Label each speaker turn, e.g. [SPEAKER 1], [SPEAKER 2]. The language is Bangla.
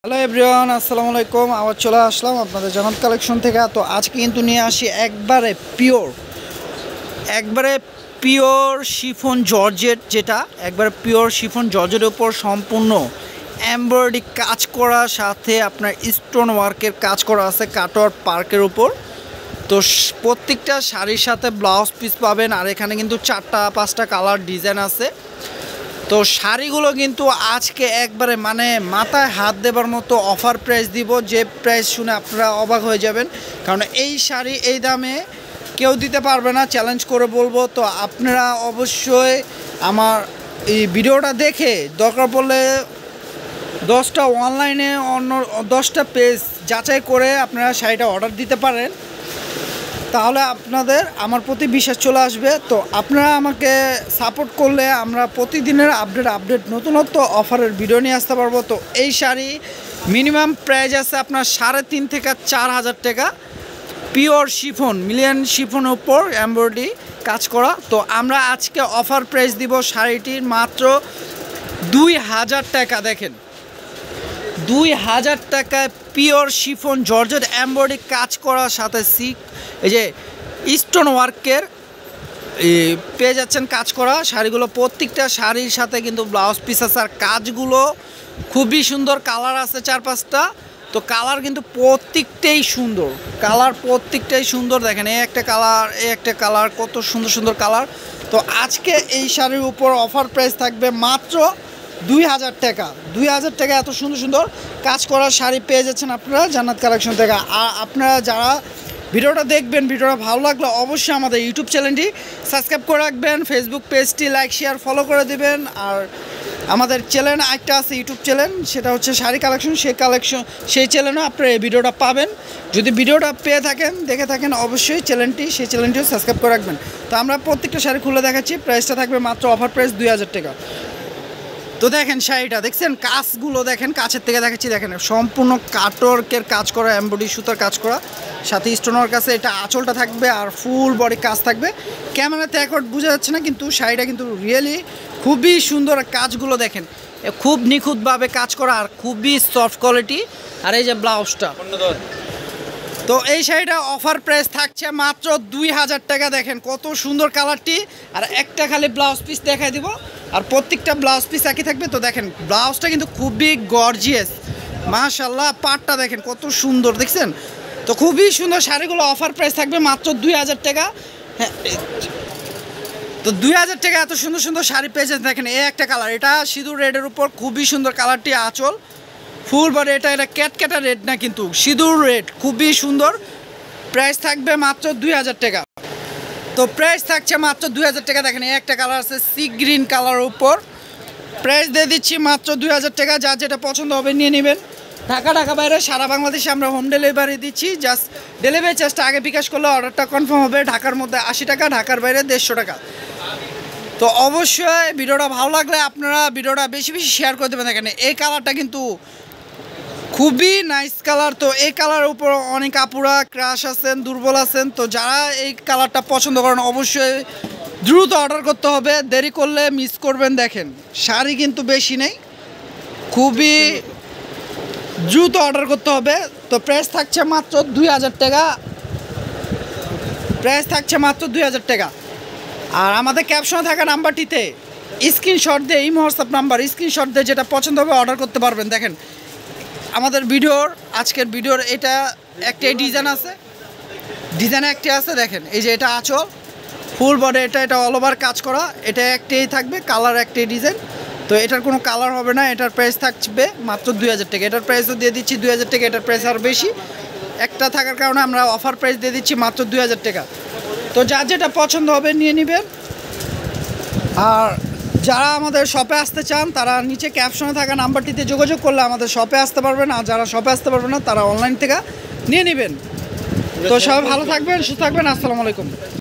[SPEAKER 1] হ্যালো এভরিওয়ান, আসসালামু আলাইকুম। আবার চলে আসলাম আপনাদের জান্নাত কালেকশন থেকে। তো আজকে কিন্তু নিয়ে আসি একবারে পিওর শিফন জর্জেট, যেটা একবারে পিওর শিফন জর্জেটের উপর সম্পূর্ণ এমব্রয়ডারি কাজ করা, সাথে আপনার স্টোন ওয়ার্কের কাজ করা আছে কাটওয়ার্ক পার্কের উপর। তো প্রত্যেকটা শাড়ির সাথে ব্লাউজ পিস পাবেন, আর এখানে কিন্তু 4-5টা কালার ডিজাইন আছে। তো শাড়িগুলো কিন্তু আজকে একবারে মাথায় হাত দেবার মতো অফার প্রাইস দিব, যে প্রাইস শুনে আপনারা অবাক হয়ে যাবেন। কারণ এই শাড়ি এই দামে কেউ দিতে পারবে না, চ্যালেঞ্জ করে বলবো। তো আপনারা অবশ্যই আমার এই ভিডিওটা দেখে দরকার পড়লে 10টা অনলাইনে অন্য 10টা পেজ যাচাই করে আপনারা শাড়িটা অর্ডার দিতে পারেন, তাহলে আপনাদের আমার প্রতি বিশ্বাস চলে আসবে। তো আপনারা আমাকে সাপোর্ট করলে আমরা প্রতিদিনের আপডেট নতুনত্ব অফারের ভিডিও নিয়ে আসতে পারবো। তো এই শাড়ি মিনিমাম প্রাইস আছে আপনার 3.5 থেকে 4,000 টাকা, পিওর শিফন, মিলিয়ন শিফনের উপর এমব্রয়ডারি কাজ করা। তো আমরা আজকে অফার প্রাইস দিব শাড়িটির মাত্র 2,000 টাকা। দেখেন, 2,000 টাকায় পিওর শিফন জর্জেট এমব্রয়ডারি কাজ করার সাথে এই যে স্টোন ওয়ার্কের পেয়ে যাচ্ছেন কাজ করা শাড়িগুলো। প্রত্যেকটা শাড়ির সাথে কিন্তু ব্লাউজ পিস আছে, আর কাজগুলো খুবই সুন্দর, কালার আছে 4-5টা। তো কালার কিন্তু প্রত্যেকটাই সুন্দর, দেখেন এই একটা কালার, কত সুন্দর সুন্দর কালার। তো আজকে এই শাড়ির উপর অফার প্রাইস থাকবে মাত্র 2,000 টাকা। 2,000 টাকা এত সুন্দর সুন্দর কাজ করার শাড়ি পেয়ে যাচ্ছেন আপনারা জান্নাত কালেকশন থেকে। আর আপনারা যারা ভিডিওটা দেখবেন, ভিডিওটা ভালো লাগলে অবশ্যই আমাদের ইউটিউব চ্যানেলটি সাবস্ক্রাইব করে রাখবেন, ফেসবুক পেজটি লাইক শেয়ার ফলো করে দেবেন। আর আমাদের চ্যানেল একটা আছে ইউটিউব চ্যানেল, সেটা হচ্ছে শাড়ি কালেকশন। সেই চ্যানেলেও আপনারা এই ভিডিওটা পাবেন। যদি ভিডিওটা পেয়ে থাকেন, দেখে থাকেন, অবশ্যই সেই চ্যানেলটিও সাবস্ক্রাইব করে রাখবেন। তো আমরা প্রত্যেকটা শাড়ি খুলে দেখাচ্ছি, প্রাইসটা থাকবে মাত্র অফার প্রাইস 2,000 টাকা। তো দেখেন শাড়িটা দেখছেন, কাজগুলো দেখেন, কাছের থেকে দেখাচ্ছি, দেখেন সম্পূর্ণ কাটওয়ার্কের কাজ করা, এমব্রয়ডারি সুতার কাজ করা, সাথে স্টোন ওয়ার্ক আছে। এটা আঁচলটা থাকবে আর ফুল বডি কাজ থাকবে। ক্যামেরাতে এখন বোঝা যাচ্ছে না, কিন্তু শাড়িটা কিন্তু রিয়েলি খুবই সুন্দর। কাজগুলো দেখেন, খুব নিখুঁতভাবে কাজ করা আর খুবই সফট কোয়ালিটি। আর এই যে ব্লাউজটা, তো এই শাড়িটা অফার প্রাইস থাকছে মাত্র 2,000 টাকা। দেখেন কত সুন্দর কালারটি, আর একটা খালি ব্লাউজ পিস দেখাই দিব, আর প্রত্যেকটা ব্লাউজ পিস একই থাকবে। তো দেখেন ব্লাউজটা কিন্তু খুবই গর্জিয়াস, মাশাআল্লাহ। পাটটা দেখেন কত সুন্দর, দেখছেন? তো খুবই সুন্দর শাড়িগুলো অফার প্রাইস থাকবে মাত্র 2,000 টাকা। হ্যাঁ, তো 2,000 টাকা এত সুন্দর সুন্দর শাড়ি পেয়েছেন। দেখেন এই একটা কালার, এটা সিঁদুর রেডের উপর খুবই সুন্দর কালারটি, আঁচল ফুল বডি। এটা ক্যাটক্যাটা রেড না, কিন্তু সিঁদুর রেড, খুবই সুন্দর। প্রাইস থাকবে মাত্র 2,000 টাকা। তো প্রাইস থাকছে মাত্র 2,000 টাকা। দেখেন এই একটা কালার আছে সি গ্রিন কালারের উপর, প্রাইস দিয়ে দিচ্ছি মাত্র 2,000 টাকা। যার যেটা পছন্দ হবে নিয়ে নেবেন। ঢাকা বাইরে সারা বাংলাদেশে আমরা হোম ডেলিভারি দিচ্ছি। জাস্ট ডেলিভারি চার্জটা আগে বিকাশ করলে অর্ডারটা কনফার্ম হবে। ঢাকার মধ্যে 80 টাকা, ঢাকার বাইরে 150 টাকা। তো অবশ্যই ভিডিওটা ভালো লাগলে আপনারা ভিডিওটা বেশি বেশি শেয়ার করে দেবেন। দেখেন এই কালারটা কিন্তু খুবই নাইস কালার। তো এই কালারের উপর অনেক আপুরা ক্রাশ আছেন, দুর্বল আছেন। তো যারা এই কালারটা পছন্দ করেন অবশ্যই দ্রুত অর্ডার করতে হবে, দেরি করলে মিস করবেন। দেখেন শাড়ি কিন্তু বেশি নেই, খুবই দ্রুত অর্ডার করতে হবে। তো প্রাইস থাকছে মাত্র 2,000 টাকা। আর আমাদের ক্যাপশনে থাকা নাম্বারটিতে স্ক্রিনশট দিয়ে, এই হোয়াটসঅ্যাপ নাম্বার, স্ক্রিনশট দিয়ে যেটা পছন্দ হবে অর্ডার করতে পারবেন। দেখেন আমাদের আজকের ভিডিওর এটা একটাই ডিজাইন আছে, একটি আছে। দেখেন এই যে এটা আঁচল ফুল বডি, এটা অল ওভার কাজ করা, এটা একটাই থাকবে, কালার একটাই ডিজাইন। তো এটার কোনো কালার হবে না। এটার প্রাইস থাকবে মাত্র 2,000 টাকা। এটার প্রাইসও দিয়ে দিচ্ছি 2,000 টাকা। এটার প্রাইস আর বেশি, একটা থাকার কারণে আমরা অফার প্রাইস দিয়ে দিচ্ছি মাত্র 2,000 টাকা। তো যার যেটা পছন্দ হবে নিয়ে নেবেন। আর যারা আমাদের শপে আসতে চান তারা নিচে ক্যাপশনে থাকা নাম্বারটিতে যোগাযোগ করলে আমাদের শপে আসতে পারবেন। আর যারা শপে আসতে পারবেন না তারা অনলাইন থেকে নিয়ে নেবেন। তো সবাই ভালো থাকবেন, সুস্থ থাকবেন। আসসালামু আলাইকুম।